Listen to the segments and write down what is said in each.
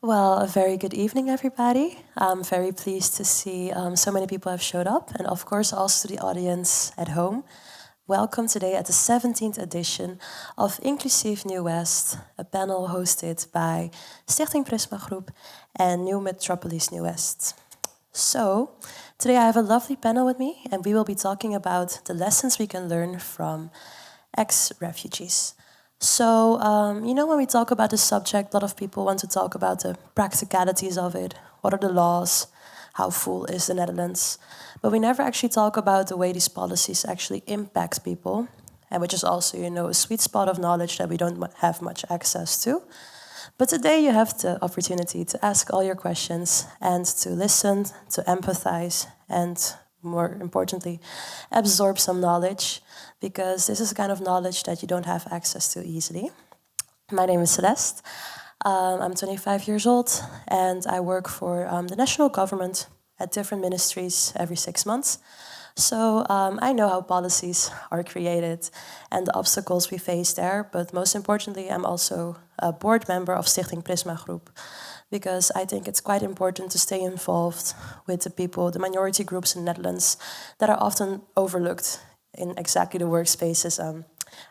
Well, a very good evening, everybody. I'm very pleased to see so many people have showed up, and of course also to the audience at home. Welcome today at the 17th edition of Inclusief Nieuw-West, a panel hosted by Stichting Prisma Groep and New Metropolis Nieuw-West. So, today I have a lovely panel with me, and we will be talking about the lessons we can learn from ex-refugees. So, when we talk about this subject, a lot of people want to talk about the practicalities of it. What are the laws? How full is the Netherlands? But we never actually talk about the way these policies actually impact people, and which is also, a sweet spot of knowledge that we don't have much access to. But today you have the opportunity to ask all your questions and to listen, to empathize, and more importantly, absorb some knowledge, because this is the kind of knowledge that you don't have access to easily. My name is Celeste. I'm 25 years old, and I work for the national government at different ministries every 6 months. So I know how policies are created and the obstacles we face there, but most importantly, I'm also a board member of Stichting Prisma Groep, because I think it's quite important to stay involved with the people, the minority groups in the Netherlands that are often overlooked in exactly the workspaces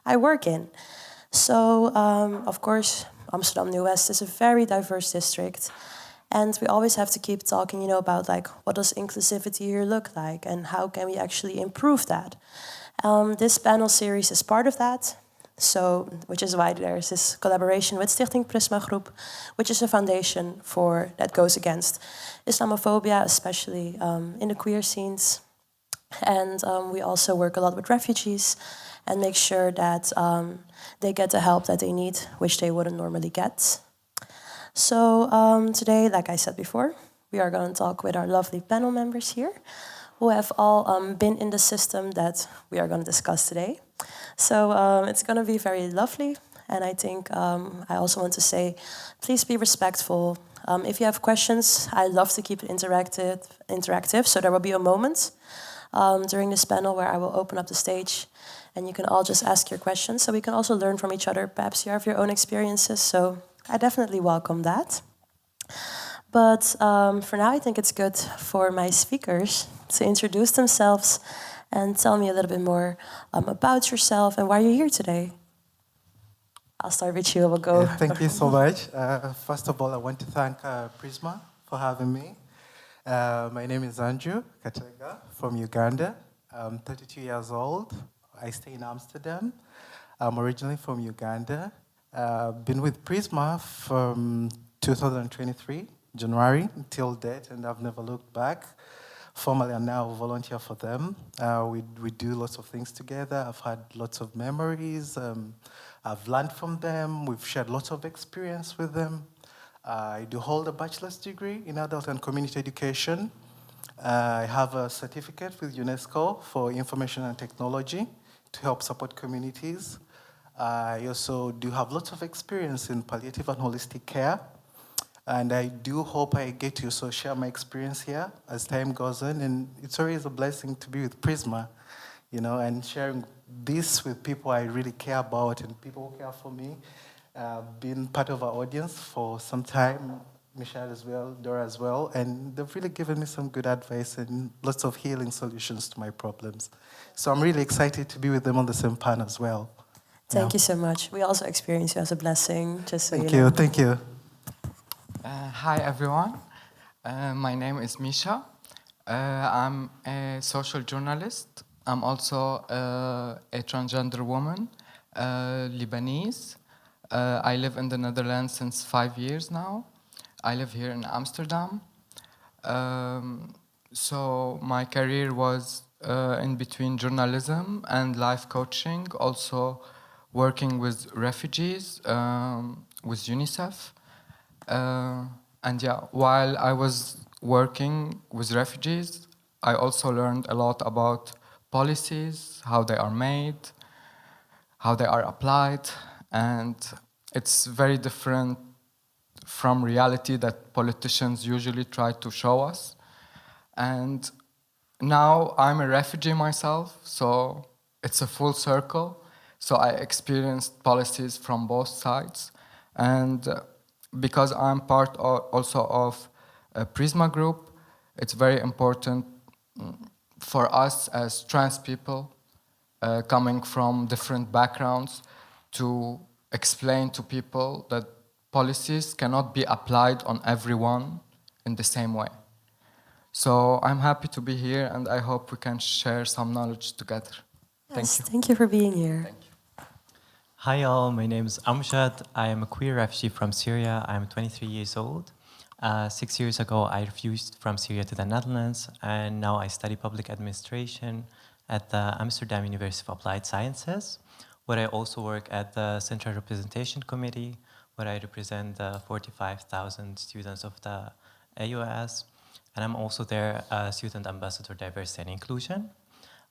I work in. So, of course, Amsterdam Nieuw-West is a very diverse district, and we always have to keep talking, about what does inclusivity here look like and how can we actually improve that. This panel series is part of that. So, which is why there's this collaboration with Stichting Prisma Groep, which is a foundation that goes against Islamophobia, especially in the queer scenes. And we also work a lot with refugees and make sure that they get the help that they need, which they wouldn't normally get. So today, like I said before, we are going to talk with our lovely panel members here, who have all been in the system that we are going to discuss today. So it's going to be very lovely, and I think I also want to say, please be respectful. If you have questions, I love to keep it interactive, so there will be a moment during this panel where I will open up the stage, and you can all just ask your questions, so we can also learn from each other. Perhaps you have your own experiences, so I definitely welcome that. But for now, I think it's good for my speakers to introduce themselves and tell me a little bit more about yourself and why you're here today. I'll start with you. We'll go. Yeah, thank you so much. First of all, I want to thank Prisma for having me. My name is Andrew Katega from Uganda. I'm 32 years old. I stay in Amsterdam. I'm originally from Uganda. Been with Prisma from 2023, January, until date, and I've never looked back. Formerly, I'm now a volunteer for them. We do lots of things together. I've had lots of memories. I've learned from them. We've shared lots of experience with them. I do hold a bachelor's degree in adult and community education. I have a certificate with UNESCO for information and technology to help support communities. I also do have lots of experience in palliative and holistic care. And I do hope I get to also share my experience here as time goes on. And it's always a blessing to be with Prisma, and sharing this with people I really care about and people who care for me. Been part of our audience for some time, Michelle as well, Dora as well, and they've really given me some good advice and lots of healing solutions to my problems. So I'm really excited to be with them on the same panel as well. Thank you so much. We also experience you as a blessing, just so Thank you know. Thank you. Hi, everyone. My name is Misha. I'm a social journalist. I'm also a transgender woman, Lebanese. I live in the Netherlands since 5 years now. I live here in Amsterdam. So my career was in between journalism and life coaching, also working with refugees, with UNICEF. While I was working with refugees, I also learned a lot about policies, how they are made, how they are applied, and it's very different from reality that politicians usually try to show us. And now I'm a refugee myself, so it's a full circle. So I experienced policies from both sides. And because I'm part also of a Prisma group, it's very important for us as trans people coming from different backgrounds to explain to people that policies cannot be applied on everyone in the same way. So I'm happy to be here, and I hope we can share some knowledge together. Yes, thank you for being here. Thank you. Hi all, my name is Amjad. I am a queer refugee from Syria. I'm 23 years old. 6 years ago, I refuged from Syria to the Netherlands, and now I study public administration at the Amsterdam University of Applied Sciences, where I also work at the Central Representation Committee, where I represent the 45,000 students of the AUS, and I'm also their Student Ambassador Diversity and Inclusion.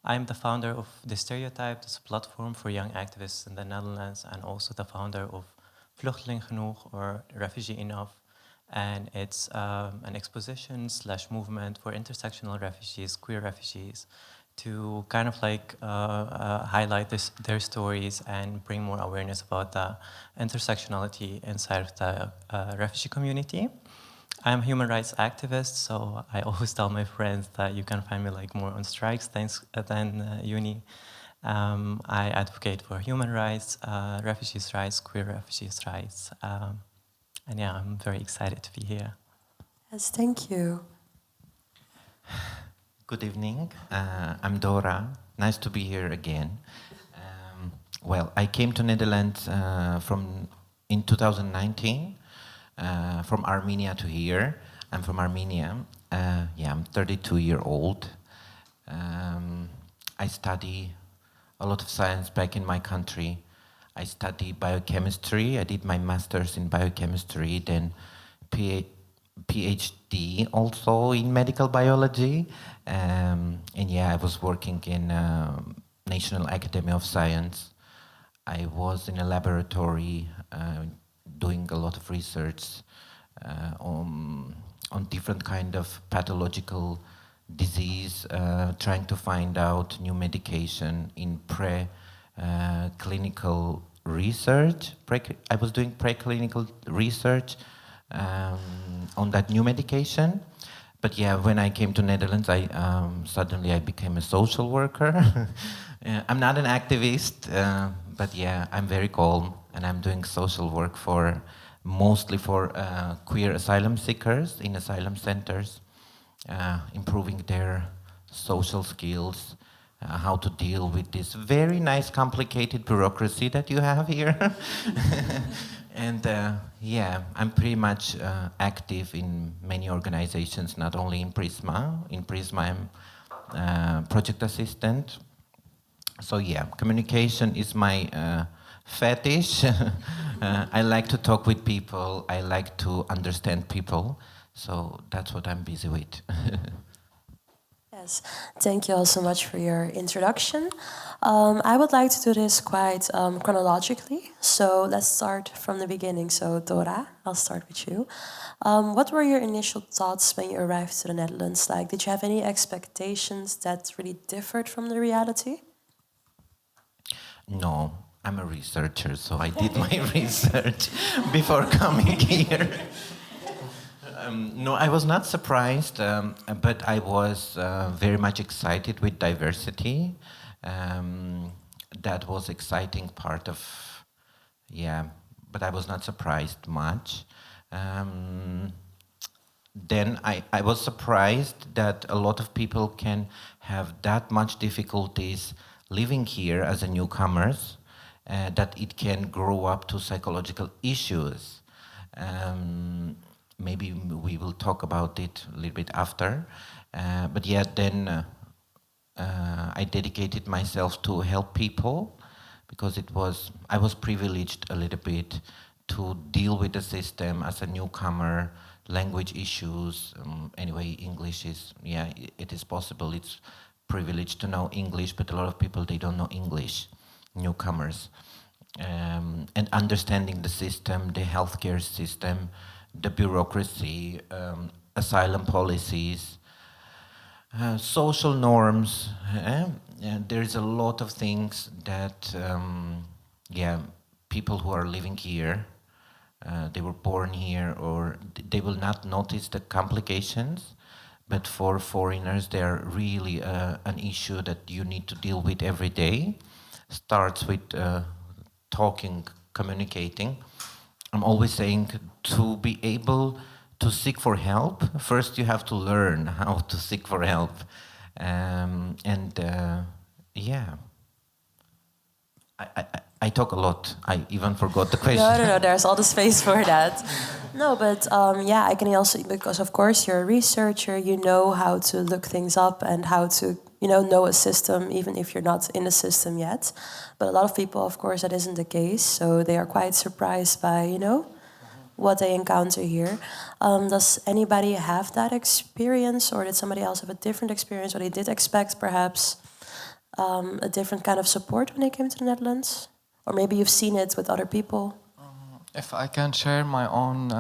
I'm the founder of The Stereotype, this platform for young activists in the Netherlands, and also the founder of Vluchteling Genoeg, or Refugee Enough, and it's an exposition / movement for intersectional refugees, queer refugees, to kind of like highlight their stories and bring more awareness about the intersectionality inside of the refugee community. I'm a human rights activist, so I always tell my friends that you can find me like more on strikes than uni. I advocate for human rights, refugees' rights, queer refugees' rights, and yeah, I'm very excited to be here. Yes, thank you. Good evening. I'm Dora. Nice to be here again. Well, I came to Netherlands in 2019 from Armenia to here. I'm from Armenia. I'm 32 years old. I study a lot of science back in my country. I study biochemistry. I did my master's in biochemistry, then PhD also in medical biology. I was working in National Academy of Science. I was in a laboratory doing a lot of research on different kind of pathological disease, trying to find out new medication in clinical research. I was doing preclinical research on that new medication. But yeah, when I came to Netherlands, suddenly I became a social worker. I'm not an activist, but yeah, I'm very calm, and I'm doing social work mostly for queer asylum seekers in asylum centers, improving their social skills, how to deal with this very nice, complicated bureaucracy that you have here. And I'm pretty much active in many organizations, not only in Prisma. In Prisma, I'm project assistant. So yeah, communication is my fetish. I like to talk with people. I like to understand people. So that's what I'm busy with. Yes, thank you all so much for your introduction. I would like to do this quite chronologically. So let's start from the beginning. So Dora, I'll start with you. What were your initial thoughts when you arrived to the Netherlands? Like, did you have any expectations that really differed from the reality? No, I'm a researcher, so I did my research before coming here. No, I was not surprised, but I was very much excited with diversity. That was exciting part of, but I was not surprised much. Then I was surprised that a lot of people can have that much difficulties living here as a newcomers, that it can grow up to psychological issues. Maybe we will talk about it a little bit after. But yeah, then I dedicated myself to help people because I was privileged a little bit to deal with the system as a newcomer, language issues. Anyway, English is, it is possible. It's privileged to know English, but a lot of people, they don't know English, newcomers. And understanding the system, the healthcare system, the bureaucracy, asylum policies, social norms. There's a lot of things that, people who are living here they were born here, or they will not notice the complications. But for foreigners, they are really an issue that you need to deal with every day. Starts with talking, communicating. I'm always saying to be able to seek for help, first you have to learn how to seek for help. Yeah. I talk a lot. I even forgot the question. No, there's all the space for that. No, but yeah, I can also, because of course you're a researcher, you know how to look things up and how to, know a system, even if you're not in the system yet. But a lot of people, of course, that isn't the case. So they are quite surprised by, what they encounter here. Does anybody have that experience, or did somebody else have a different experience, or they did expect perhaps a different kind of support when they came to the Netherlands? Or maybe you've seen it with other people? If I can share my own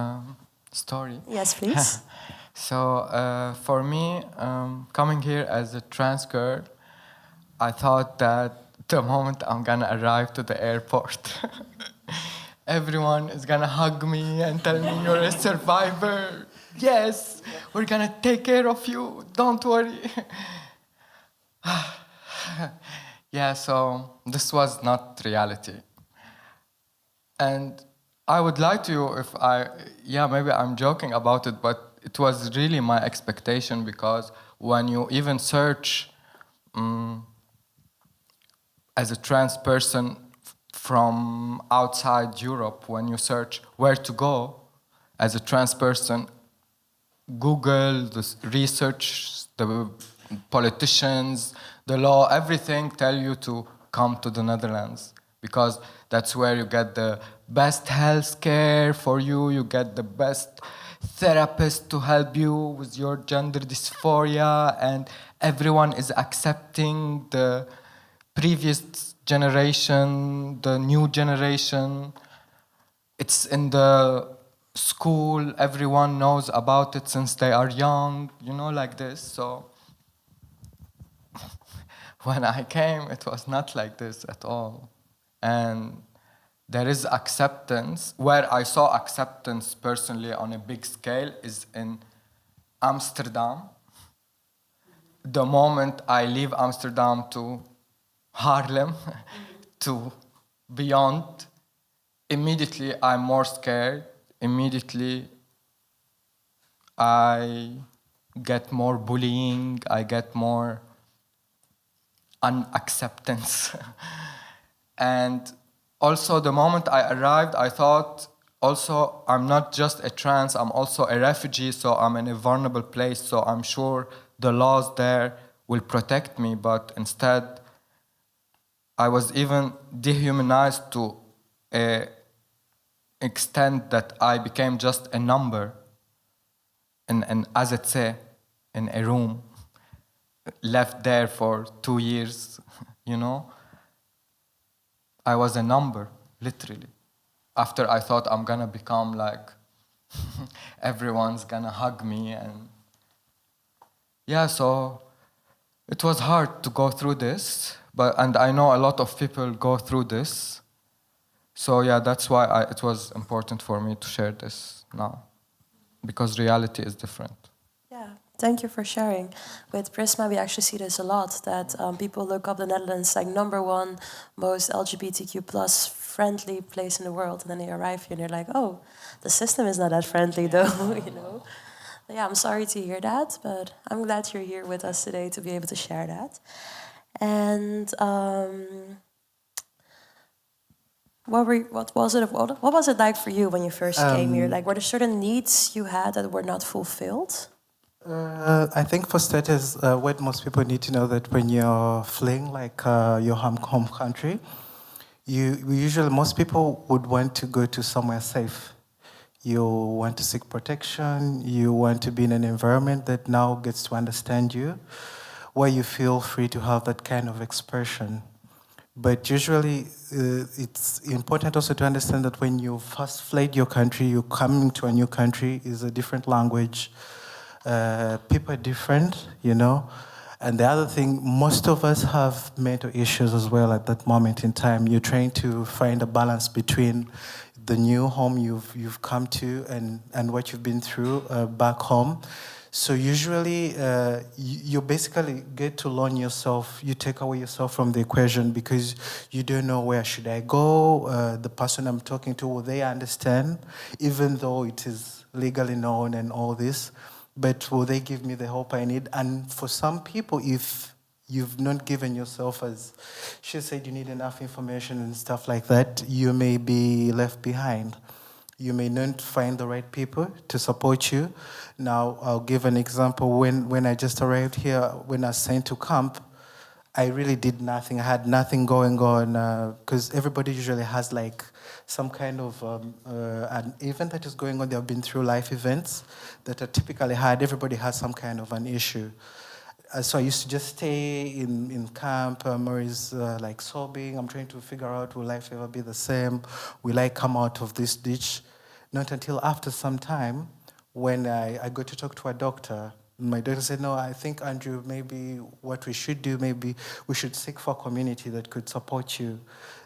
story. Yes, please. So for me, coming here as a trans girl, I thought that the moment I'm gonna arrive to the airport, everyone is gonna hug me and tell me you're a survivor. Yes, we're gonna take care of you. Don't worry. Yeah, so this was not reality. And I would lie to you if maybe I'm joking about it, but it was really my expectation, because when you even search as a trans person from outside Europe, when you search where to go as a trans person, Google, the research, the politicians, the law, everything tell you to come to the Netherlands, because that's where you get the best health care for you, you get the best therapist to help you with your gender dysphoria, and everyone is accepting the previous generation, the new generation. It's in the school, everyone knows about it since they are young, like this. So when I came, it was not like this at all. And there is acceptance. Where I saw acceptance personally on a big scale is in Amsterdam. The moment I leave Amsterdam to Haarlem, to beyond, immediately I'm more scared. Immediately I get more bullying, I get more unacceptance. And also the moment I arrived, I thought also I'm not just a trans, I'm also a refugee, so I'm in a vulnerable place, so I'm sure the laws there will protect me, but instead I was even dehumanized to an extent that I became just a number in an AZC, in a room, left there for 2 years, I was a number, literally. After I thought I'm gonna become like, everyone's gonna hug me, and yeah, so it was hard to go through this, and I know a lot of people go through this. So yeah, that's why it was important for me to share this now, because reality is different. Yeah, thank you for sharing. With Prisma, we actually see this a lot, that people look up the Netherlands like #1 most LGBTQ plus friendly place in the world, and then they arrive here and they're like, oh, the system is not that friendly though, Yeah, I'm sorry to hear that, but I'm glad you're here with us today to be able to share that. And what was it like for you when you first came here? Like, were there certain needs you had that were not fulfilled? I think for starters, what most people need to know that when you're fleeing like your home country, most people would want to go to somewhere safe. You want to seek protection. You want to be in an environment that now gets to understand you, where you feel free to have that kind of expression. But usually, it's important also to understand that when you first fled your country, you're coming to a new country, is a different language. People are different, And the other thing, most of us have mental issues as well at that moment in time. You're trying to find a balance between the new home you've come to and what you've been through back home. So usually you basically get to learn yourself. You take away yourself from the equation because you don't know where should I go. The person I'm talking to, will they understand, even though it is legally known and all this, but will they give me the help I need? And for some people, if you've not given yourself, as she said, you need enough information and stuff like that, you may be left behind. You may not find the right people to support you. Now, I'll give an example. When I just arrived here, when I was sent to camp, I really did nothing. I had nothing going on because everybody usually has like some kind of an event that is going on. They've been through life events that are typically hard. Everybody has some kind of an issue. So I used to just stay in camp. I'm always like sobbing. I'm trying to figure out, will life ever be the same? Will I come out of this ditch? Not until after some time, when I got to talk to a doctor. My doctor said, no, I think, Andrew, maybe what we should do, maybe we should seek for a community that could support you.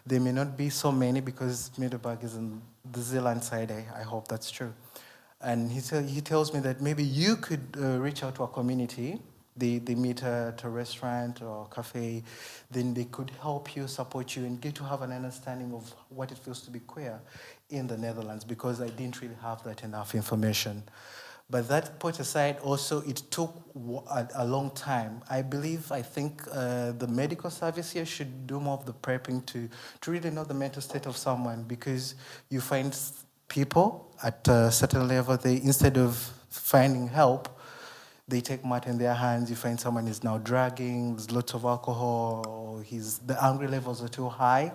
There may not be so many because Middelburg is in the Zeeland side. I hope that's true. And he tells me that maybe you could reach out to a community. They meet at a restaurant or a cafe. Then they could help you, support you, and get to have an understanding of what it feels to be queer in the Netherlands, because I didn't really have that enough information. But that put aside, also it took a long time. I think the medical service here should do more of the prepping to really know the mental state of someone, because you find people at a certain level, they, instead of finding help, they take matter in their hands. You find someone is now dragging, there's lots of alcohol, or the angry levels are too high.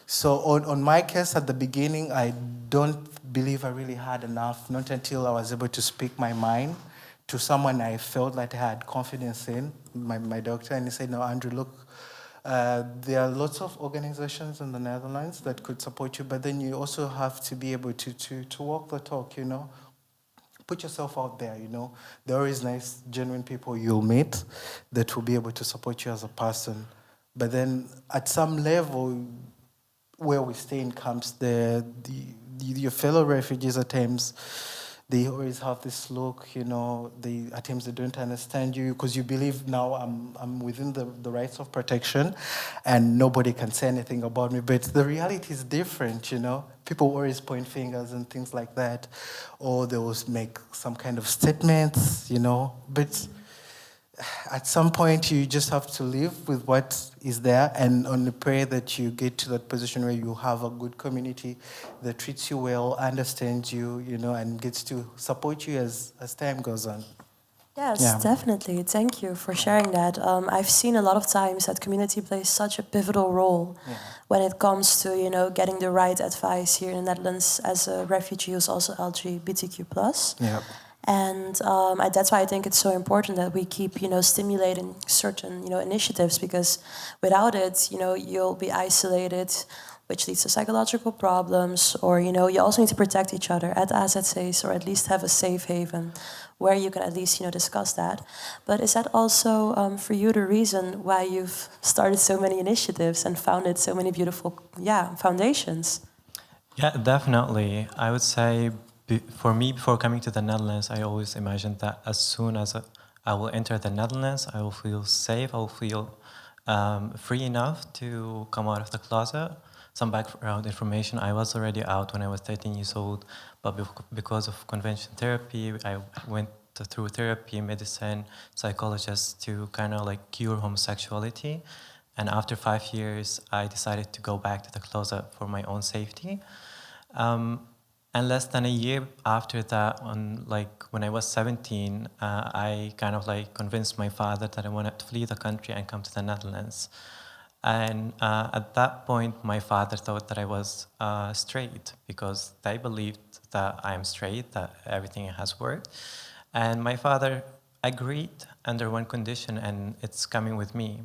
So on my case at the beginning, I don't believe I really had enough, not until I was able to speak my mind to someone I felt like I had confidence in, my doctor, and he said, no, Andrew, look, there are lots of organizations in the Netherlands that could support you, but then you also have to be able to walk the talk, you know. Put yourself out there, you know. There are always nice, genuine people you'll meet that will be able to support you as a person. But then at some level, where we stay in camps, your fellow refugees at times, they always have this look, you know, at times they don't understand you because you believe now I'm within the rights of protection and nobody can say anything about me. But the reality is different, you know. People always point fingers and things like that, or they will make some kind of statements, you know. But at some point, you just have to live with what is there and only pray that you get to that position where you have a good community that treats you well, understands you, you know, and gets to support you as time goes on. Yes, Yeah. definitely. Thank you for sharing that. I've seen a lot of times that community plays such a pivotal role when it comes to, you know, getting the right advice here in the Netherlands as a refugee who's also LGBTQ+. Yeah. And that's why I think it's so important that we keep, you know, stimulating certain, you know, initiatives, because without it, you know, you'll be isolated, which leads to psychological problems, or, you know, you also need to protect each other at AZC's, or at least have a safe haven where you can at least, you know, discuss that. But is that also for you the reason why you've started so many initiatives and founded so many beautiful, foundations? Yeah, definitely. I would say for me, before coming to the Netherlands, I always imagined that as soon as I will enter the Netherlands, I will feel safe, I will feel free enough to come out of the closet. Some background information, I was already out when I was 13 years old, but because of convention therapy, I went through therapy, medicine, psychologists to kind of like cure homosexuality. And after 5 years, I decided to go back to the closet for my own safety. And less than a year after that, when I was 17, I kind of like convinced my father that I wanted to flee the country and come to the Netherlands. And at that point, my father thought that I was straight, because they believed that I am straight, that everything has worked. And my father agreed under one condition, and it's coming with me.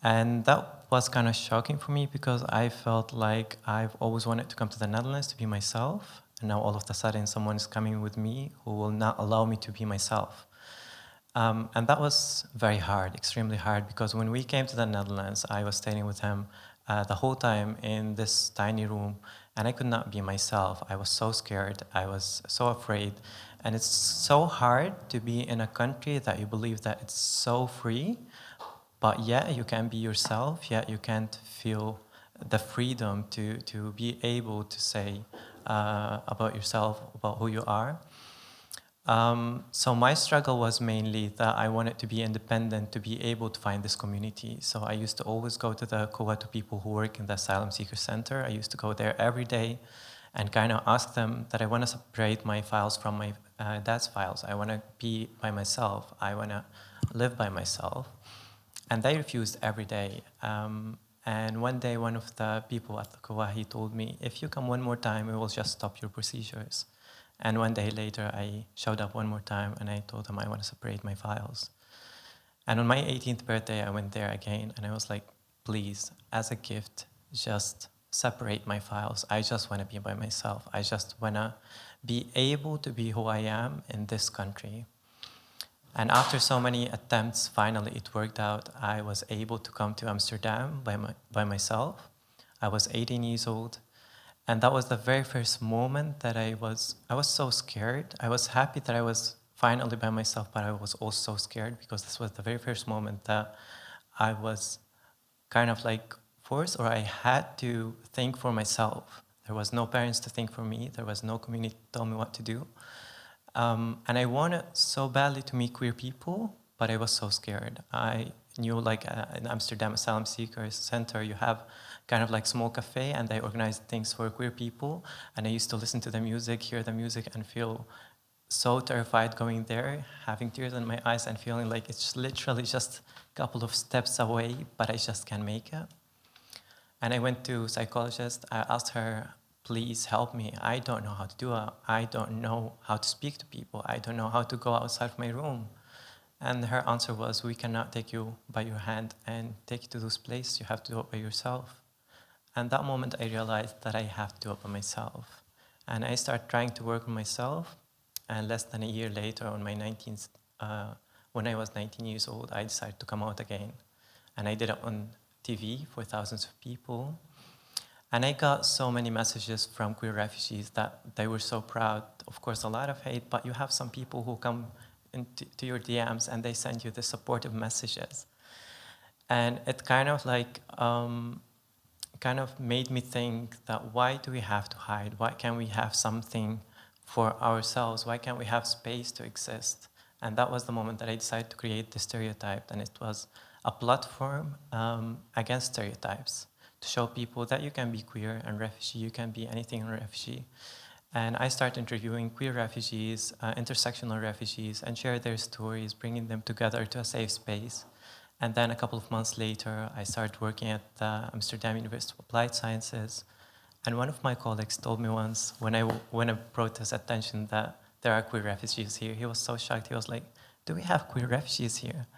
And that was kind of shocking for me, because I felt like I've always wanted to come to the Netherlands to be myself. And now all of a sudden someone is coming with me who will not allow me to be myself. And that was very hard, extremely hard, because when we came to the Netherlands, I was staying with him the whole time in this tiny room. and I could not be myself. I was so scared. I was so afraid. And it's so hard to be in a country that you believe that it's so free, but yet you can't be yourself, yet you can't feel the freedom to be able to say about yourself, about who you are. So my struggle was mainly that I wanted to be independent, to be able to find this community. So I used to always go to the COA, to people who work in the Asylum Seeker Center. I used to go there every day and kind of ask them that I want to separate my files from my dad's files. I want to be by myself. I want to live by myself. And they refused every day. And one day, one of the people at the COA, he told me, if you come one more time, we will just stop your procedures. And one day later, I showed up one more time, and I told him I want to separate my files. And on my 18th birthday, I went there again, and I was like, please, as a gift, just separate my files. I just want to be by myself. I just want to be able to be who I am in this country. And after so many attempts, finally it worked out. I was able to come to Amsterdam by myself. I was 18 years old. And that was the very first moment that I was so scared. I was happy that I was finally by myself, but I was also scared because this was the very first moment that I was kind of like forced, or I had to think for myself. There was no parents to think for me. There was no community to tell me what to do. And I wanted so badly to meet queer people, but I was so scared. I knew, like, in Amsterdam Asylum Seekers Center, you have kind of like small cafe, and they organize things for queer people. And I used to listen to the music, hear the music, and feel so terrified going there, having tears in my eyes and feeling like it's literally just a couple of steps away, but I just can't make it. And I went to a psychologist. I asked her, please help me. I don't know how to do it. I don't know how to speak to people. I don't know how to go outside of my room. And her answer was, we cannot take you by your hand and take you to those places. You have to do it by yourself. And that moment I realized that I have to do it by myself. And I started trying to work on myself. And less than a year later, on my 19th, when I was 19 years old, I decided to come out again. And I did it on TV for thousands of people. And I got so many messages from queer refugees that they were so proud. Of course, a lot of hate, but you have some people who come into your DMs and they send you the supportive messages. And it kind of like, kind of made me think that why do we have to hide? Why can't we have something for ourselves? Why can't we have space to exist? And that was the moment that I decided to create the Stereotype, and it was a platform against stereotypes, to show people that you can be queer and refugee, you can be anything and refugee. And I started interviewing queer refugees, intersectional refugees, and share their stories, bringing them together to a safe space. And then a couple of months later, I started working at the Amsterdam University of Applied Sciences. And one of my colleagues told me once, when I brought his attention that there are queer refugees here, he was so shocked. He was like, do we have queer refugees here?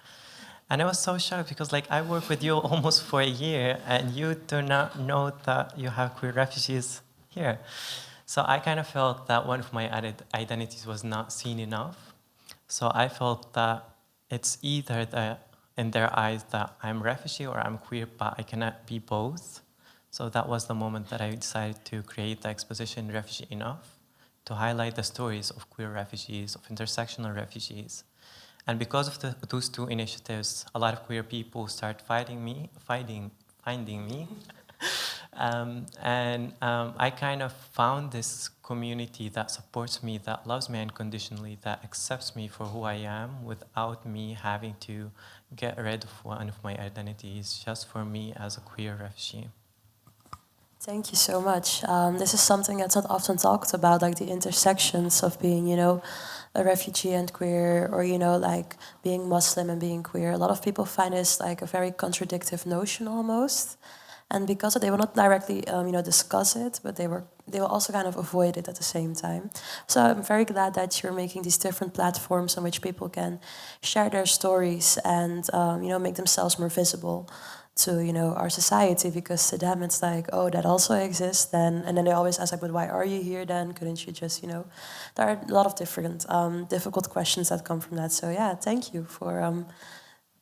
And I was so shocked because, like, I worked with you almost for a year and you do not know that you have queer refugees here. So I kind of felt that one of my identities was not seen enough. So I felt that it's either that in their eyes that I'm refugee or I'm queer, but I cannot be both. So that was the moment that I decided to create the exposition Refugee Enough, to highlight the stories of queer refugees, of intersectional refugees. And because of those two initiatives, a lot of queer people start finding me. I kind of found this community that supports me, that loves me unconditionally, that accepts me for who I am without me having to get rid of one of my identities just for me as a queer refugee. Thank you so much. This is something that's not often talked about, like the intersections of being, a refugee and queer, or, like being Muslim and being queer. A lot of people find this like a very contradictive notion almost. And because they will not directly, discuss it, but they will also kind of avoid it at the same time. So I'm very glad that you're making these different platforms on which people can share their stories and, make themselves more visible to, our society, because to them it's like, oh, that also exists then. And then they always ask, like, but why are you here then? Couldn't you just, there are a lot of different difficult questions that come from that. So yeah, thank you for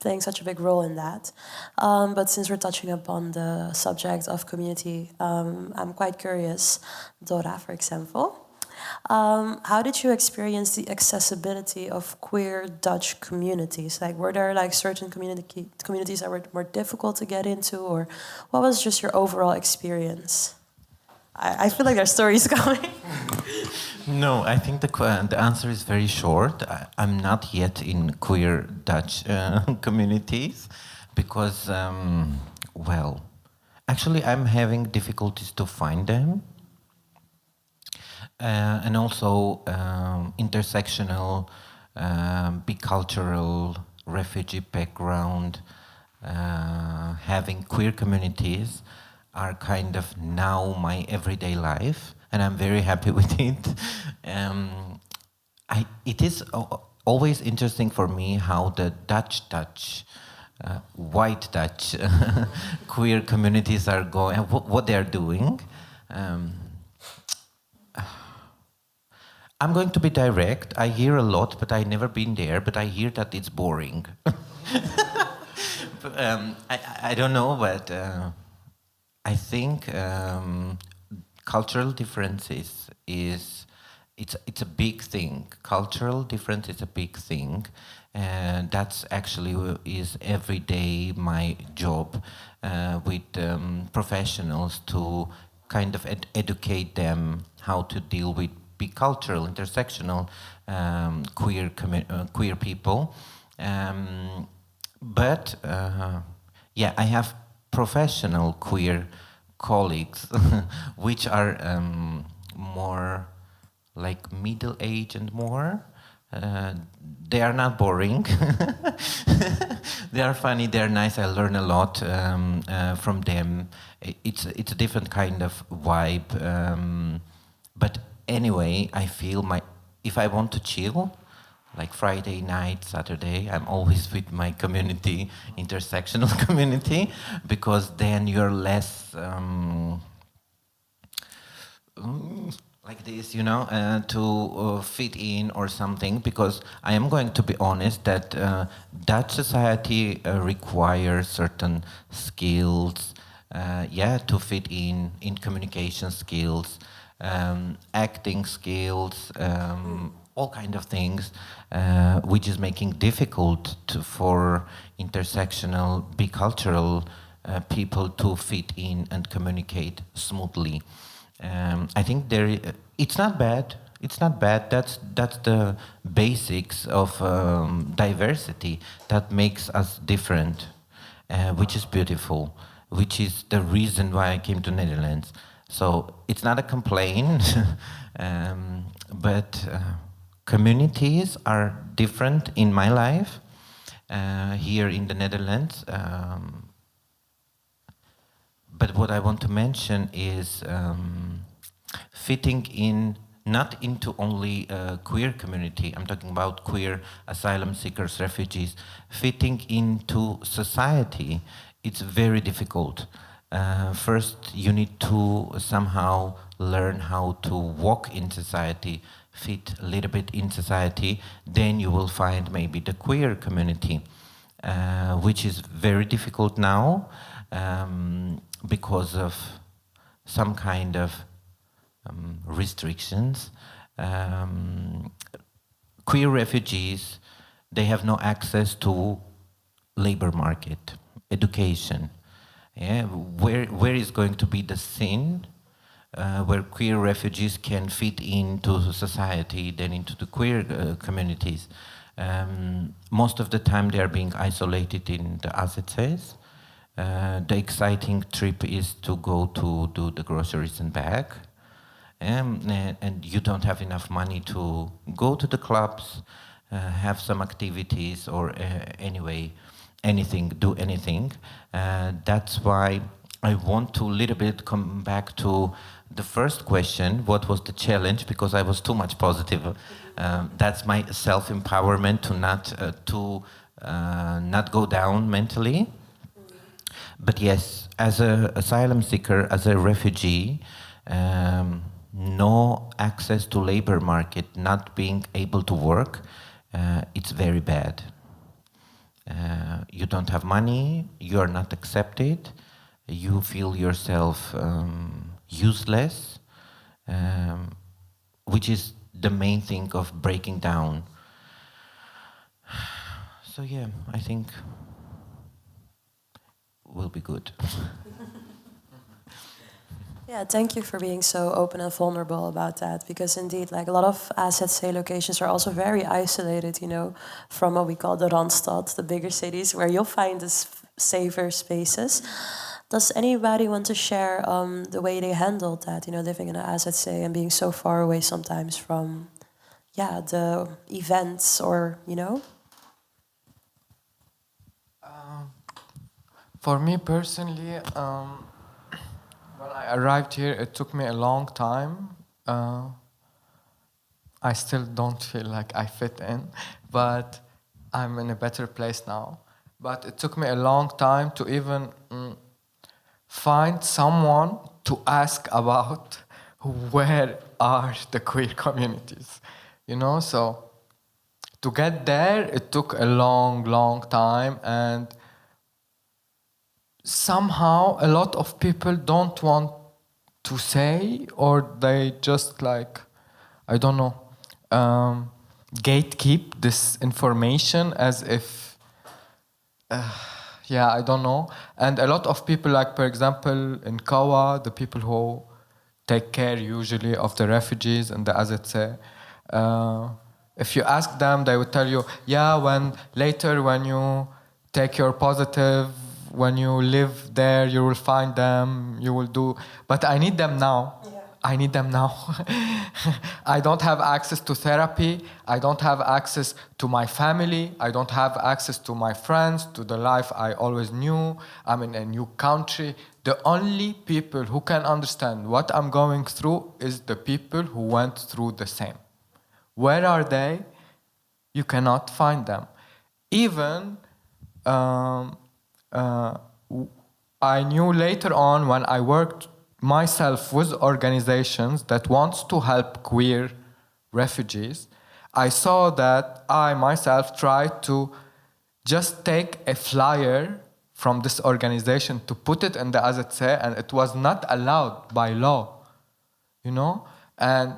playing such a big role in that. But since we're touching upon the subject of community, I'm quite curious, Dora, for example. How did you experience the accessibility of queer Dutch communities? Like, were there like certain communities that were more difficult to get into, or what was just your overall experience? I feel like there's stories coming. No, I think the answer is very short. I'm not yet in queer Dutch communities because, well, actually I'm having difficulties to find them. And also intersectional, bicultural, refugee background, having queer communities are kind of now my everyday life, and I'm very happy with it. It is always interesting for me how the Dutch, white Dutch queer communities are going, what they're doing. I'm going to be direct. I hear a lot, but I've never been there, but I hear that it's boring. But, I don't know, but I think cultural differences it's a big thing. Cultural difference is a big thing, and that's actually is every day my job with professionals to kind of educate them how to deal with bicultural, intersectional, queer people. But yeah, I have professional queer colleagues, which are more like middle age and more. They are not boring. They are funny. They are nice. I learn a lot from them. It's a different kind of vibe. But anyway, I feel if I want to chill, like Friday night, Saturday, I'm always with my community, intersectional community, because then you're less like this, to fit in or something. Because I am going to be honest that Dutch society requires certain skills, to fit in communication skills, acting skills, all kind of things, which is making difficult for intersectional, bicultural people to fit in and communicate smoothly. I think it's not bad. It's not bad. That's the basics of diversity that makes us different, which is beautiful, which is the reason why I came to Netherlands. So it's not a complaint, but communities are different in my life here in the Netherlands. But what I want to mention is fitting in, not into only a queer community. I'm talking about queer asylum seekers, refugees. Fitting into society, it's very difficult. First, you need to somehow learn how to walk in society, fit a little bit in society. Then you will find maybe the queer community, which is very difficult now because of some kind of restrictions. Queer refugees, they have no access to labor market, education. Yeah, where is going to be the scene where queer refugees can fit into society, then into the queer communities? Most of the time they are being isolated in the AZCs. The exciting trip is to go to do the groceries and back. And you don't have enough money to go to the clubs, have some activities, or anyway, do anything. That's why I want to little bit come back to the first question, what was the challenge? Because I was too much positive. That's my self-empowerment to not go down mentally. But yes, as an asylum seeker, as a refugee, no access to labor market, not being able to work, it's very bad. You don't have money, you're not accepted, you feel yourself useless, which is the main thing of breaking down. So yeah, I think we'll be good. Yeah, thank you for being so open and vulnerable about that. Because indeed, like a lot of AZC locations are also very isolated, you know, from what we call the Randstad, the bigger cities, where you'll find this safer spaces. Does anybody want to share the way they handled that, you know, living in an AZC and being so far away sometimes from, yeah, the events or, you know? For me personally, when I arrived here, it took me a long time. I still don't feel like I fit in, but I'm in a better place now. But it took me a long time to even find someone to ask about where are the queer communities, you know? So to get there, it took a long, long time, and somehow a lot of people don't want to say, or they just like, I don't know, gatekeep this information as if, yeah, I don't know. And a lot of people, like for example in Kawa, the people who take care usually of the refugees and the AZC, if you ask them, they would tell you, yeah, when you take your positive, when you live there, you will find them, you will do. But I need them now. Yeah. I need them now. I don't have access to therapy. I don't have access to my family. I don't have access to my friends, to the life I always knew. I'm in a new country. The only people who can understand what I'm going through is the people who went through the same. Where are they? You cannot find them. Even I knew later on when I worked myself with organizations that wants to help queer refugees, I saw that I myself tried to just take a flyer from this organization to put it in the AZC, and it was not allowed by law, you know? And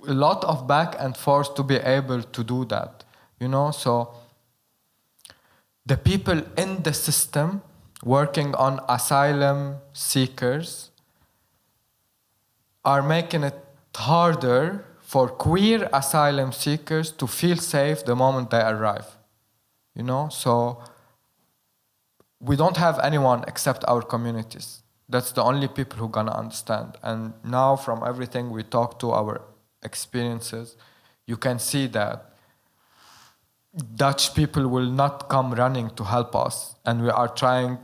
a lot of back and forth to be able to do that, you know? So the people in the system working on asylum seekers are making it harder for queer asylum seekers to feel safe the moment they arrive. You know, so we don't have anyone except our communities. That's the only people who are gonna understand. And now from everything we talk to, our experiences, you can see that Dutch people will not come running to help us. And we are trying,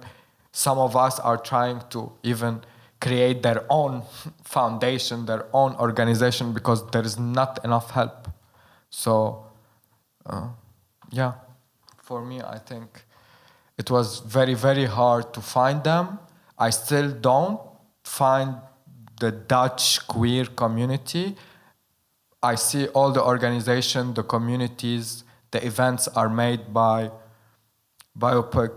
some of us are trying to even create their own foundation, their own organization, because there is not enough help. So, yeah, for me, I think it was very, very hard to find them. I still don't find the Dutch queer community. I see all the organizations, the communities, the events are made by BIOPIC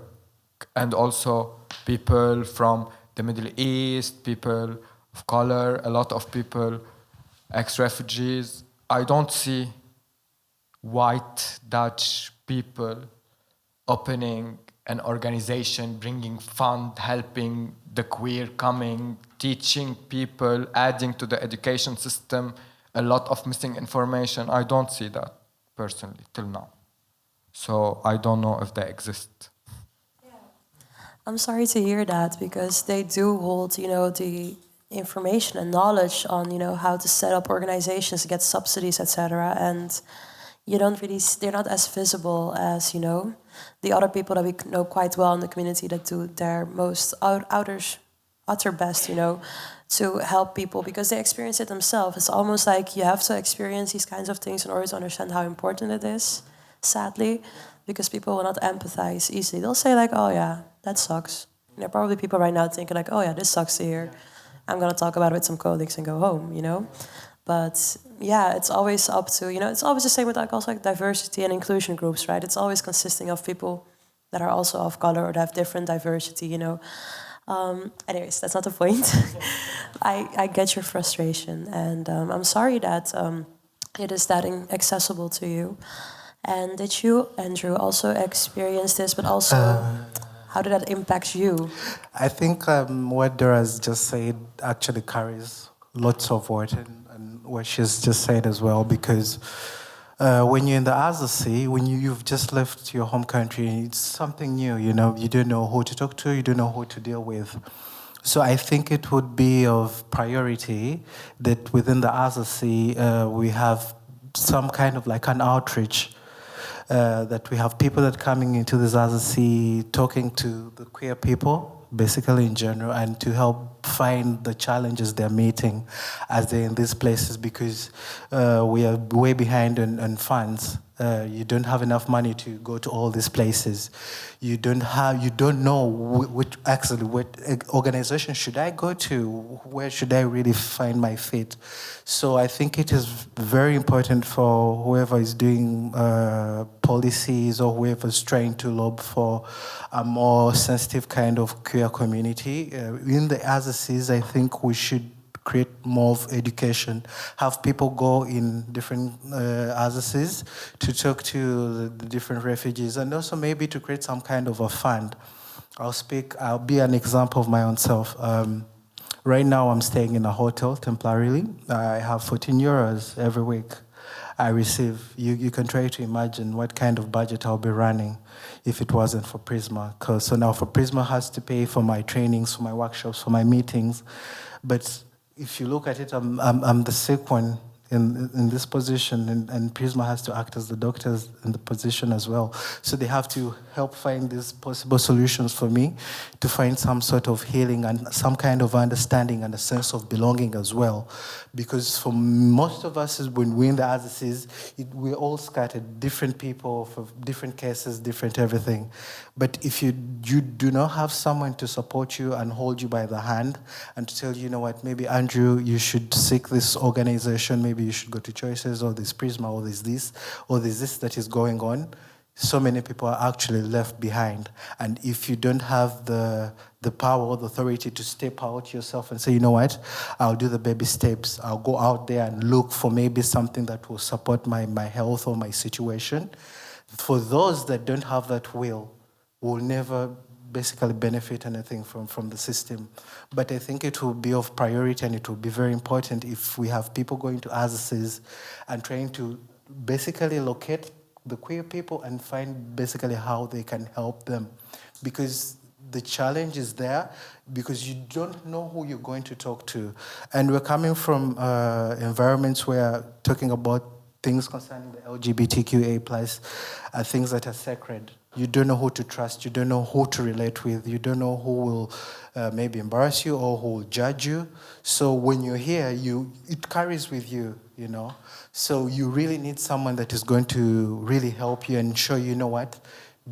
and also people from the Middle East, people of color, a lot of people, ex-refugees. I don't see white Dutch people opening an organization, bringing fund, helping the queer coming, teaching people, adding to the education system, a lot of missing information. I don't see that personally till now. So I don't know if they exist. Yeah. I'm sorry to hear that, because they do hold, you know, the information and knowledge on, you know, how to set up organizations, get subsidies, etc. And you don't really, they're not as visible as, you know, the other people that we know quite well in the community that do their most utter best, you know, to help people because they experience it themselves. It's almost like you have to experience these kinds of things in order to understand how important it is, sadly, because people will not empathize easily. They'll say like, oh yeah, that sucks. And there are probably people right now thinking like, oh yeah, this sucks to hear. I'm going to talk about it with some colleagues and go home, you know? But yeah, it's always up to, you know, it's always the same with like also like diversity and inclusion groups, right? It's always consisting of people that are also of color or that have different diversity, you know. Anyways, that's not the point. I get your frustration, and I'm sorry that it is that inaccessible to you. And did you, Andrew, also experience this, but also how did that impact you? I think what Dora's just said actually carries lots of weight, and what she's just said as well, because when you're in the other sea, when you've just left your home country, it's something new, you know, you don't know who to talk to, you don't know who to deal with. So I think it would be of priority that within the other sea, we have some kind of like an outreach, that we have people that coming into this other sea, talking to the queer people, basically in general, and to help find the challenges they're meeting as they're in these places, because we are way behind on funds. You don't have enough money to go to all these places. You don't know what organization should I go to? Where should I really find my fit? So I think it is very important for whoever is doing policies or whoever is trying to lobby for a more sensitive kind of queer community. In the other seas, I think we should create more of education, have people go in different agencies to talk to the different refugees, and also maybe to create some kind of a fund. I'll be an example of my own self. Right now I'm staying in a hotel temporarily. I have 14 euros every week I receive. You can try to imagine what kind of budget I'll be running if it wasn't for Prisma. So now for Prisma has to pay for my trainings, for my workshops, for my meetings. But if you look at it, I'm the sick one in this position, and Prisma has to act as the doctors in the position as well. So they have to help find these possible solutions for me to find some sort of healing and some kind of understanding and a sense of belonging as well. Because for most of us, when we're in the others, we're all scattered, different people for different cases, different everything. But if you do not have someone to support you and hold you by the hand and to tell you, you know what, maybe Andrew, you should seek this organization, maybe you should go to Choices or this Prisma or there's this that is going on, so many people are actually left behind. And if you don't have the power or the authority to step out yourself and say, you know what, I'll do the baby steps, I'll go out there and look for maybe something that will support my health or my situation. For those that don't have that will never basically benefit anything from the system. But I think it will be of priority, and it will be very important if we have people going to agencies and trying to basically locate the queer people and find basically how they can help them. Because the challenge is there, because you don't know who you're going to talk to. And we're coming from environments where talking about things concerning the LGBTQIA+, are things that are sacred. You don't know who to trust, you don't know who to relate with, you don't know who will maybe embarrass you or who will judge you. So when you're here, it carries with you, you know. So you really need someone that is going to really help you and show you, you know what,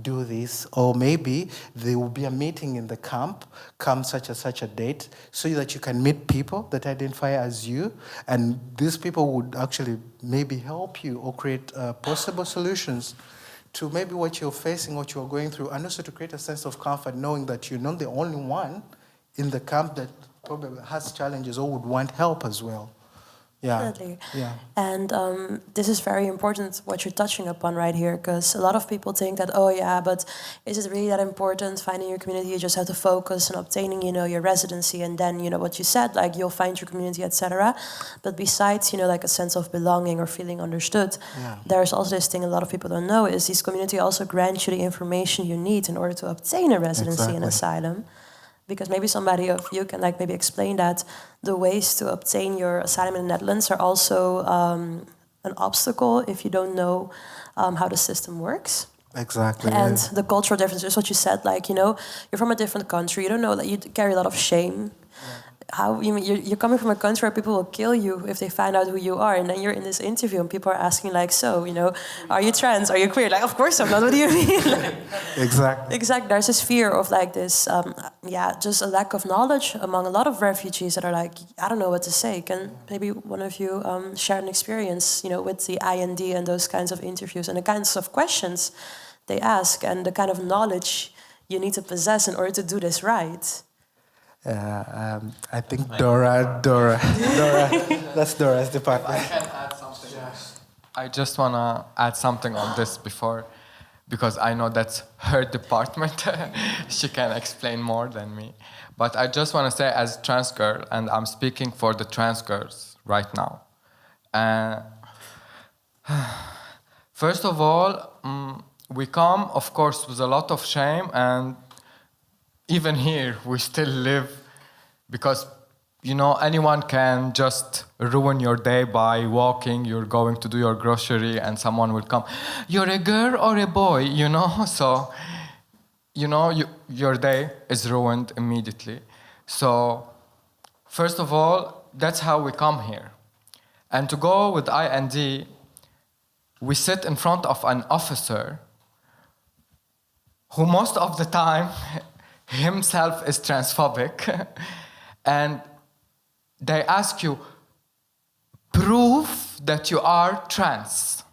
do this. Or maybe there will be a meeting in the camp, come such a date, so that you can meet people that identify as you, and these people would actually maybe help you or create possible solutions to maybe what you're facing, what you're going through, and also to create a sense of comfort knowing that you're not the only one in the camp that probably has challenges or would want help as well. Yeah. Definitely. Yeah. And this is very important, what you're touching upon right here, because a lot of people think that, oh yeah, but is it really that important, finding your community? You just have to focus on obtaining, your residency, and then, what you said, like you'll find your community, etc. But besides, like a sense of belonging or feeling understood, there's also this thing a lot of people don't know, is this community also grants you the information you need in order to obtain a residency and asylum. Because maybe somebody of you can maybe explain that the ways to obtain your asylum in the Netherlands are also an obstacle if you don't know how the system works. Exactly. And the cultural differences, what you said, you're from a different country, you don't know that you carry a lot of shame. How you're coming from a country where people will kill you if they find out who you are, and then you're in this interview and people are asking are you trans, are you queer? Of course I'm not. What do you mean? Exactly. There's this fear of this just a lack of knowledge among a lot of refugees that are I don't know what to say. Can maybe one of you share an experience with the IND and those kinds of interviews and the kinds of questions they ask and the kind of knowledge you need to possess in order to do this right? I think Dora, that's Dora's department. I can add something. I just want to add something on this before, because I know that's her department. She can explain more than me. But I just want to say, as trans girl, and I'm speaking for the trans girls right now. First of all, we come, of course, with a lot of shame, and even here we still live, because anyone can just ruin your day by walking. You're going to do your grocery and someone will come, you're a girl or a boy, so your day is ruined immediately. So first of all, that's how we come here. And to go with IND, we sit in front of an officer who most of the time himself is transphobic, and they ask you, prove that you are trans.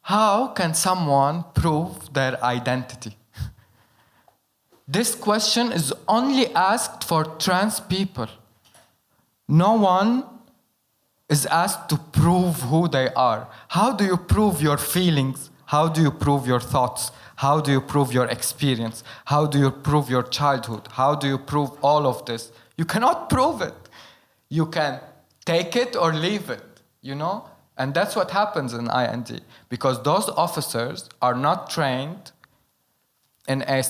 How can someone prove their identity? This question is only asked for trans people. No one is asked to prove who they are. How do you prove your feelings? How do you prove your thoughts? How do you prove your experience? How do you prove your childhood? How do you prove all of this? You cannot prove it. You can take it or leave it, And that's what happens in IND, because those officers are not trained in a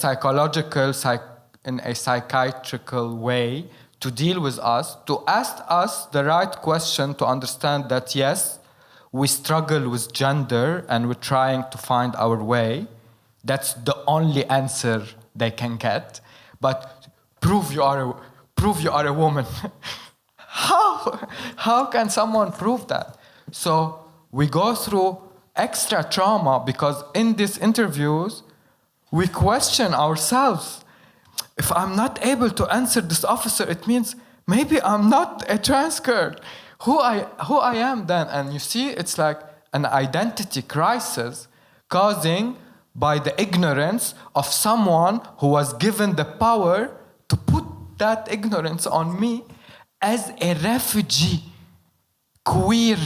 psychiatrical way to deal with us, to ask us the right question, to understand that, yes, we struggle with gender and we're trying to find our way. That's the only answer they can get. But prove you are a woman. How can someone prove that? So we go through extra trauma, because in these interviews, we question ourselves. If I'm not able to answer this officer, it means maybe I'm not a trans girl. Who I am then? And you see, it's like an identity crisis causing by the ignorance of someone who was given the power to put that ignorance on me as a refugee, queer,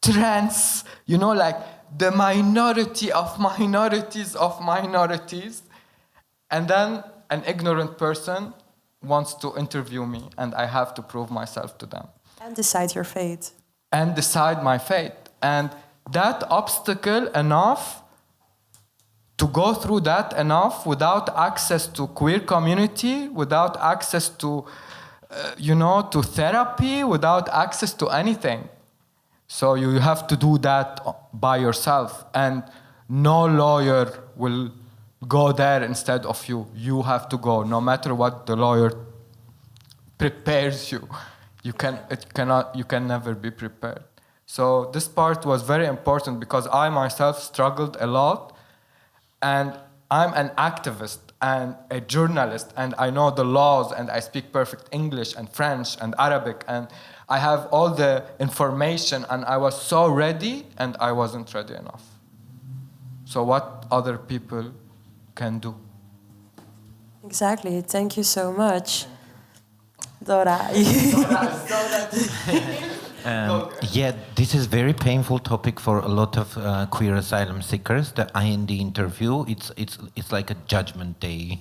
trans, like the minority of minorities of minorities. And then an ignorant person wants to interview me, and I have to prove myself to them. And decide your fate. And decide my fate. And that obstacle enough, to go through that enough without access to queer community, without access to, to therapy, without access to anything. So you have to do that by yourself, and no lawyer will go there instead of you. You have to go, no matter what the lawyer prepares you. You can never be prepared. So this part was very important, because I myself struggled a lot, and I'm an activist and a journalist, and I know the laws, and I speak perfect English and French and Arabic, and I have all the information, and I was so ready, and I wasn't ready enough. So what other people can do? Exactly. Thank you so much. Dora. Yeah, this is very painful topic for a lot of queer asylum seekers. The IND interview, it's like a judgment day,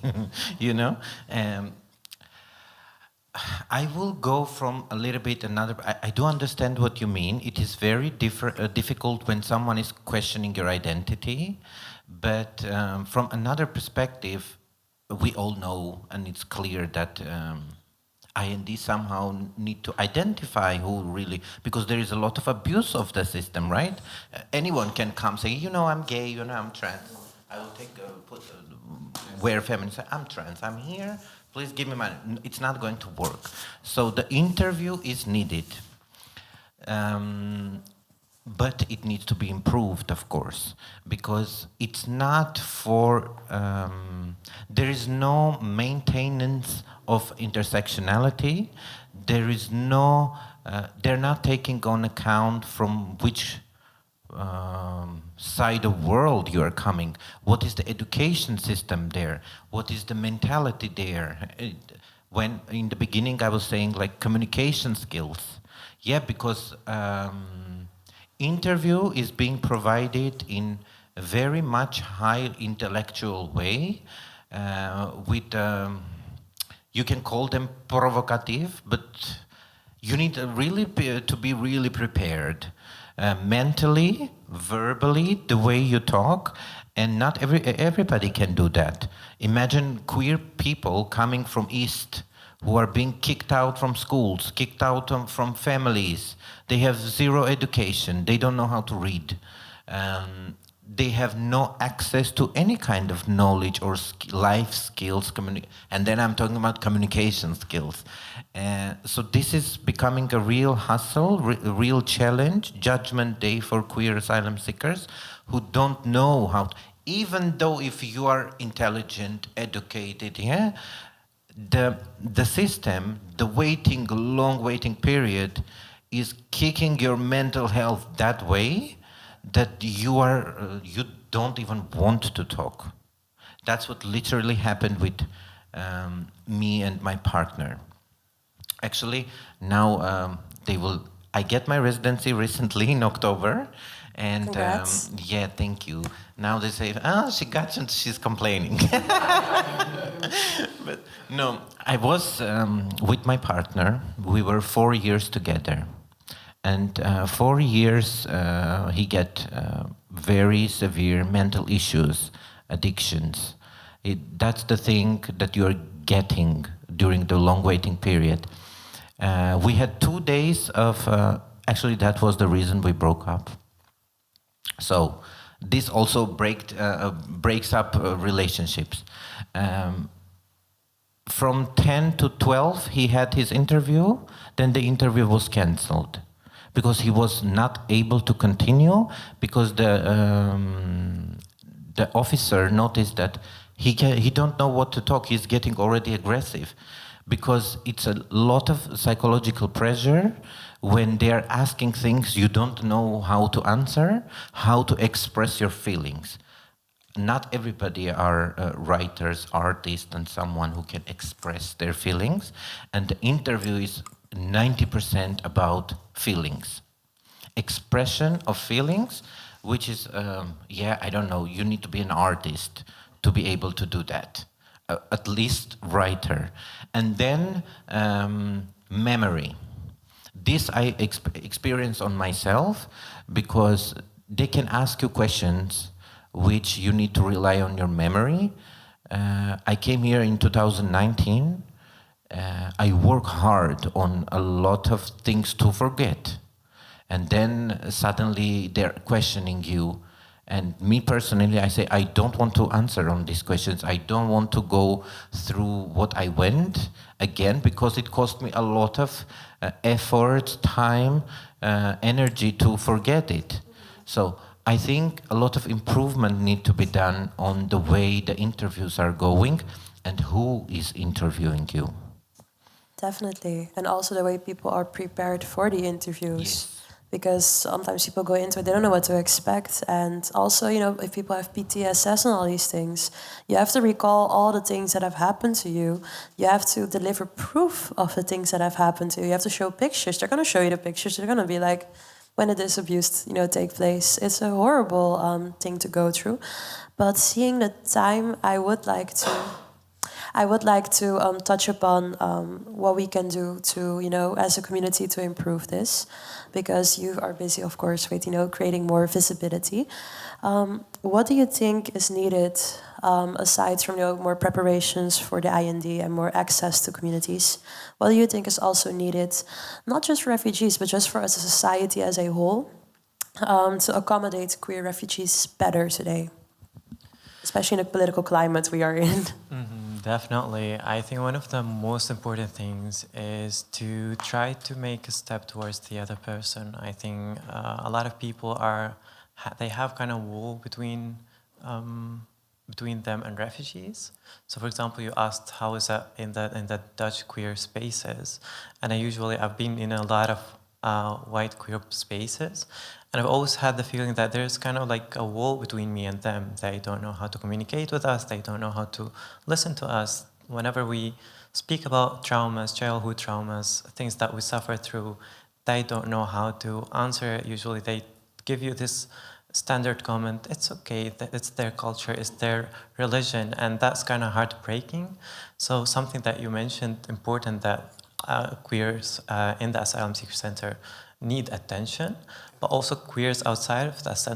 I will go from a little bit another. I do understand what you mean. It is very difficult when someone is questioning your identity, but from another perspective, we all know, and it's clear that IND somehow need to identify who really, because there is a lot of abuse of the system, right? Anyone can come say, I'm gay, I'm trans. I will wear feminine, say, I'm trans, I'm here, please give me money. It's not going to work. So the interview is needed. But it needs to be improved, of course, because it's not for, there is no maintenance of intersectionality. There is no, they're not taking on account from which side of world you are coming. What is the education system there? What is the mentality there? When in the beginning I was saying like communication skills. Yeah, because interview is being provided in a very much high intellectual way with, you can call them provocative, but you need really to be really prepared. Mentally, verbally, the way you talk, and not everybody can do that. Imagine queer people coming from East who are being kicked out from schools, kicked out from families. They have zero education. They don't know how to read. They have no access to any kind of knowledge or life skills. And then I'm talking about communication skills. So this is becoming a real hustle, a real challenge, judgment day for queer asylum seekers who don't know how to, even though if you are intelligent, educated, yeah, the system, the long waiting period is kicking your mental health that way that you don't even want to talk. That's what literally happened with me and my partner. Actually, now I get my residency recently in October, and yeah, thank you. Now they say, she got it, she's complaining. But no, I was with my partner. We were 4 years together. And 4 years, he got very severe mental issues, addictions. That's the thing that you're getting during the long waiting period. We had 2 days of, actually that was the reason we broke up. So this also breaks up relationships. From 10 to 12, he had his interview, then the interview was cancelled because he was not able to continue because the officer noticed that he don't know what to talk. He's getting already aggressive because it's a lot of psychological pressure when they're asking things you don't know how to answer, how to express your feelings. Not everybody are writers, artists, and someone who can express their feelings. And the interview is 90% about feelings. Expression of feelings, which is, I don't know, you need to be an artist to be able to do that. At least writer. And then memory. This I experience on myself because they can ask you questions which you need to rely on your memory. I came here in 2019. I work hard on a lot of things to forget. And then suddenly they're questioning you. And me personally, I say, I don't want to answer on these questions. I don't want to go through what I went again because it cost me a lot of effort, time, energy to forget it. So I think a lot of improvement need to be done on the way the interviews are going and who is interviewing you. Definitely. And also the way people are prepared for the interviews. Yes. Because sometimes people go into it, they don't know what to expect. And also, if people have PTSS and all these things, you have to recall all the things that have happened to you. You have to deliver proof of the things that have happened to you. You have to show pictures. They're going to show you the pictures. They're going to be like, when did this abuse, take place? It's a horrible thing to go through. But seeing the time, I would like to touch upon what we can do to, as a community to improve this, because you are busy, of course, with, creating more visibility. What do you think is needed aside from, more preparations for the IND and more access to communities? What do you think is also needed, not just for refugees, but just for us as a society as a whole, to accommodate queer refugees better today, especially in the political climate we are in? Mm-hmm, definitely. I think one of the most important things is to try to make a step towards the other person. I think a lot of people they have kind of wall between them and refugees. So, for example, you asked how is that in the Dutch queer spaces, and I've been in a lot of white queer spaces. And I've always had the feeling that there's kind of like a wall between me and them. They don't know how to communicate with us. They don't know how to listen to us. Whenever we speak about traumas, childhood traumas, things that we suffer through, they don't know how to answer it. Usually they give you this standard comment, it's okay, it's their culture, it's their religion, and that's kind of heartbreaking. So something that you mentioned, important, that queers in the asylum seeker center need attention, but also queers outside of the as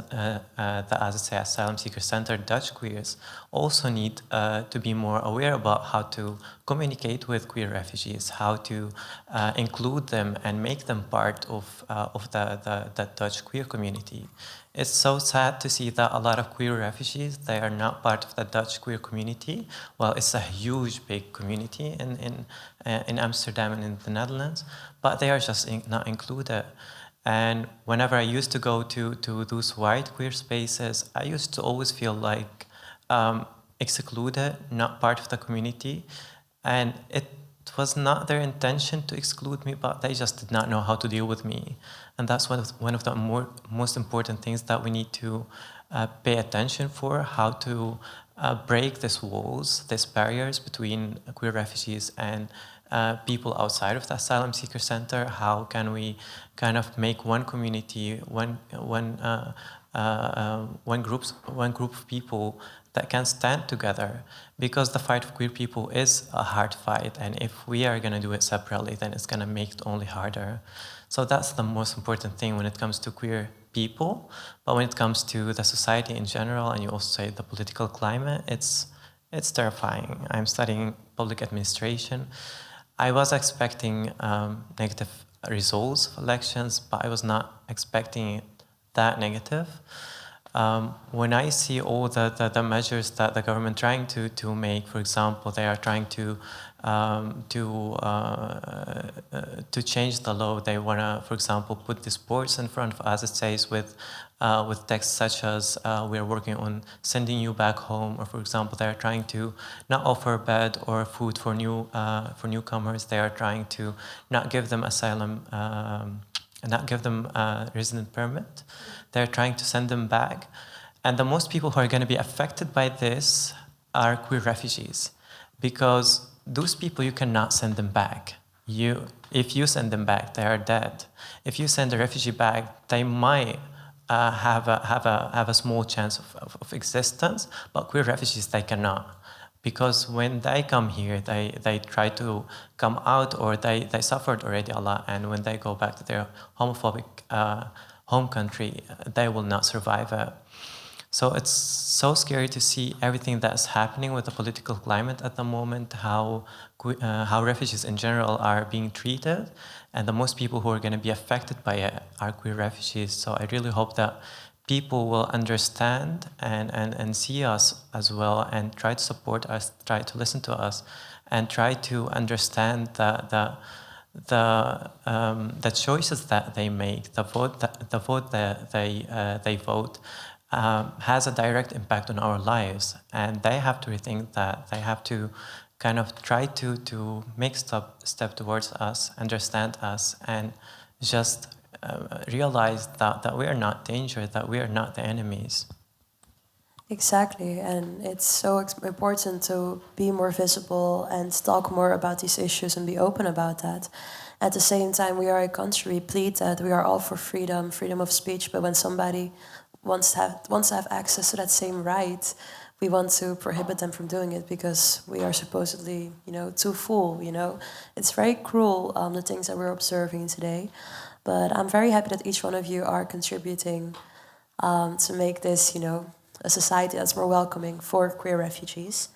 I say, asylum seeker center, Dutch queers, also need to be more aware about how to communicate with queer refugees, how to include them and make them part of the Dutch queer community. It's so sad to see that a lot of queer refugees, they are not part of the Dutch queer community. Well, it's a huge, big community in Amsterdam and in the Netherlands, but they are just not included. And whenever I used to go to those white queer spaces, I used to always feel like excluded, not part of the community. And it was not their intention to exclude me, but they just did not know how to deal with me. And that's one of the most important things that we need to pay attention for, how to break these walls, these barriers between queer refugees and people outside of the asylum seeker center. How can we kind of make one community, one group of people that can stand together? Because the fight of queer people is a hard fight, and if we are going to do it separately, then it's going to make it only harder. So that's the most important thing when it comes to queer people. But when it comes to the society in general, and you also say the political climate, it's terrifying. I'm studying public administration. I was expecting negative results of elections, but I was not expecting it that negative. When I see all the measures that the government trying to make, for example, they are trying to change the law. They want to, for example, put these boards in front of us. It says with texts such as "We are working on sending you back home," or for example, they are trying to not offer bed or food for newcomers. They are trying to not give them asylum, not give them resident permit. They're trying to send them back. And the most people who are going to be affected by this are queer refugees, because those people, you cannot send them back. If you send them back, they are dead. If you send a refugee back, they might have a small chance of existence, but queer refugees, they cannot. Because when they come here, they try to come out, or they suffered already a lot, and when they go back to their homophobic home country, they will not survive it. So it's so scary to see everything that's happening with the political climate at the moment, how refugees in general are being treated, and the most people who are going to be affected by it are queer refugees. So I really hope that people will understand and see us as well, and try to support us, try to listen to us, and try to understand the choices that they make, the vote that they vote has a direct impact on our lives, and they have to rethink that. They have to kind of try to make step towards us, understand us, and just realize that we are not danger, that we are not the enemies. Exactly, and it's so important to be more visible and talk more about these issues and be open about that. At the same time, we are a country, we plead that we are all for freedom of speech, but when somebody wants to have access to that same right, we want to prohibit them from doing it because we are supposedly, too full, It's very cruel, the things that we're observing today. But I'm very happy that each one of you are contributing to make this, a society that's more welcoming for queer refugees.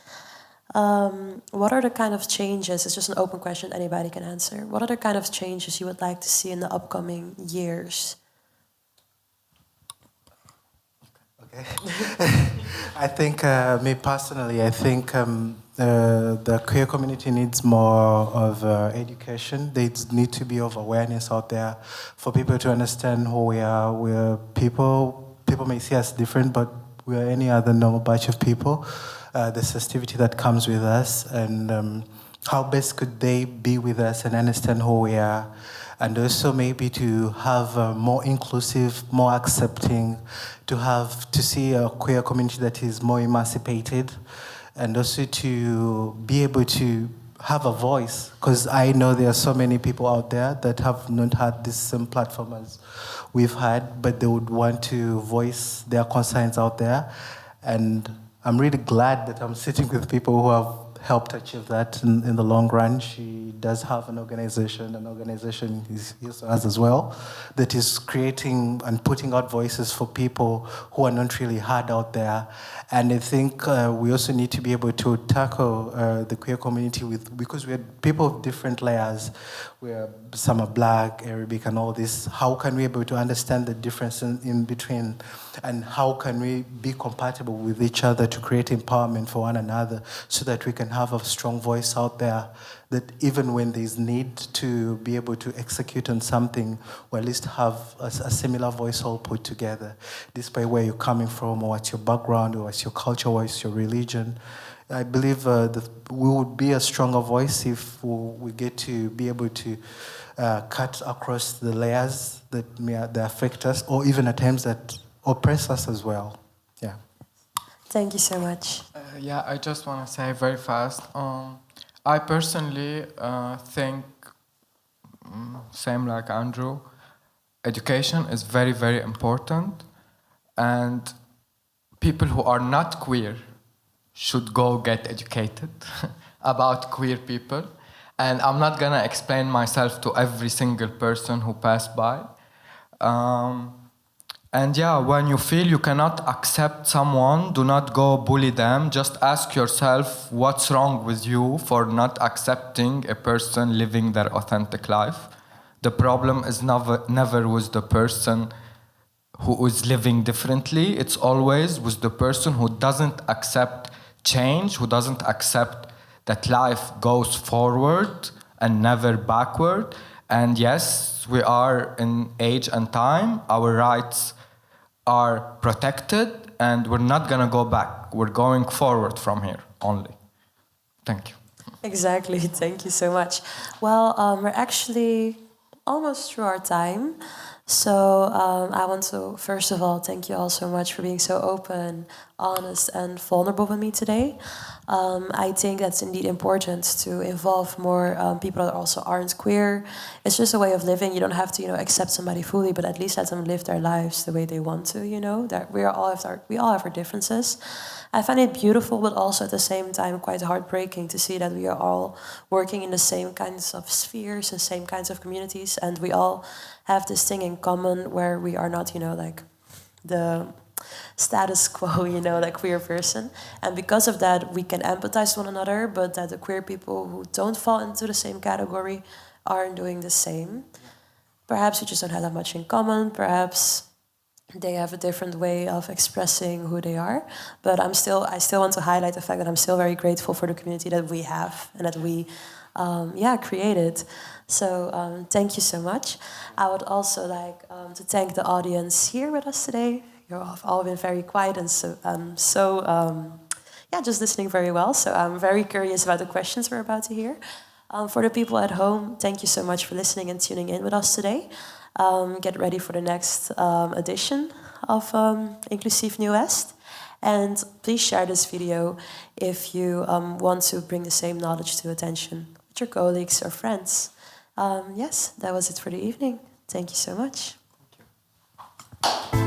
What are the kind of changes? It's just an open question anybody can answer. What are the kind of changes you would like to see in the upcoming years? Okay. I think, me personally, I think the queer community needs more of education. There needs to be of awareness out there for people to understand who we are. We're people. People may see us different, but we're any other normal batch of people. The sensitivity that comes with us, and how best could they be with us and understand who we are, and also maybe to have a more inclusive, more accepting, to see a queer community that is more emancipated, and also to be able to have a voice, because I know there are so many people out there that have not had this same platform as we've had, but they would want to voice their concerns out there. And I'm really glad that I'm sitting with people who have helped achieve that in the long run. She does have an organization he also has as well, that is creating and putting out voices for people who are not really heard out there. And I think we also need to be able to tackle the queer community because we are people of different layers. Some are Black, Arabic, and all this. How can we be able to understand the difference in between, and how can we be compatible with each other to create empowerment for one another, so that we can have a strong voice out there, that even when there's need to be able to execute on something, we at least have a similar voice all put together, despite where you're coming from, or what's your background, or what's your culture, or what's your religion. I believe that we would be a stronger voice if we get to be able to cut across the layers that affect us, or even at times that oppress us as well. Yeah. Thank you so much. Yeah, I just want to say very fast. I personally think, same like Andrew, education is very, very important, and people who are not queer should go get educated about queer people. And I'm not gonna explain myself to every single person who passed by. And yeah, when you feel you cannot accept someone, do not go bully them. Just ask yourself what's wrong with you for not accepting a person living their authentic life. The problem is never with the person who is living differently. It's always with the person who doesn't accept change, who doesn't accept that life goes forward and never backward. And yes, we are in age and time. Our rights are protected, and we're not gonna go back. We're going forward from here only. Thank you. Exactly, thank you so much. Well, we're actually almost through our time. So I want to, first of all, thank you all so much for being so open, honest, and vulnerable with me today. I think that's indeed important to involve more people that also aren't queer. It's just a way of living. You don't have to, accept somebody fully, but at least let them live their lives the way they want to. That we all have our differences. I find it beautiful, but also at the same time quite heartbreaking to see that we are all working in the same kinds of spheres and same kinds of communities, and we all have this thing in common where we are not, like the status quo, like queer person. And because of that, we can empathize with one another, but that the queer people who don't fall into the same category aren't doing the same. Perhaps we just don't have that much in common. Perhaps they have a different way of expressing who they are. But I still want to highlight the fact that I'm still very grateful for the community that we have and that we created. So thank you so much. I would also like to thank the audience here with us today. You've all been very quiet and just listening very well. So I'm very curious about the questions we're about to hear. For the people at home, thank you so much for listening and tuning in with us today. Get ready for the next edition of Inclusief Nieuw-West. And please share this video if you want to bring the same knowledge to attention with your colleagues or friends. Yes, that was it for the evening. Thank you so much. Thank you.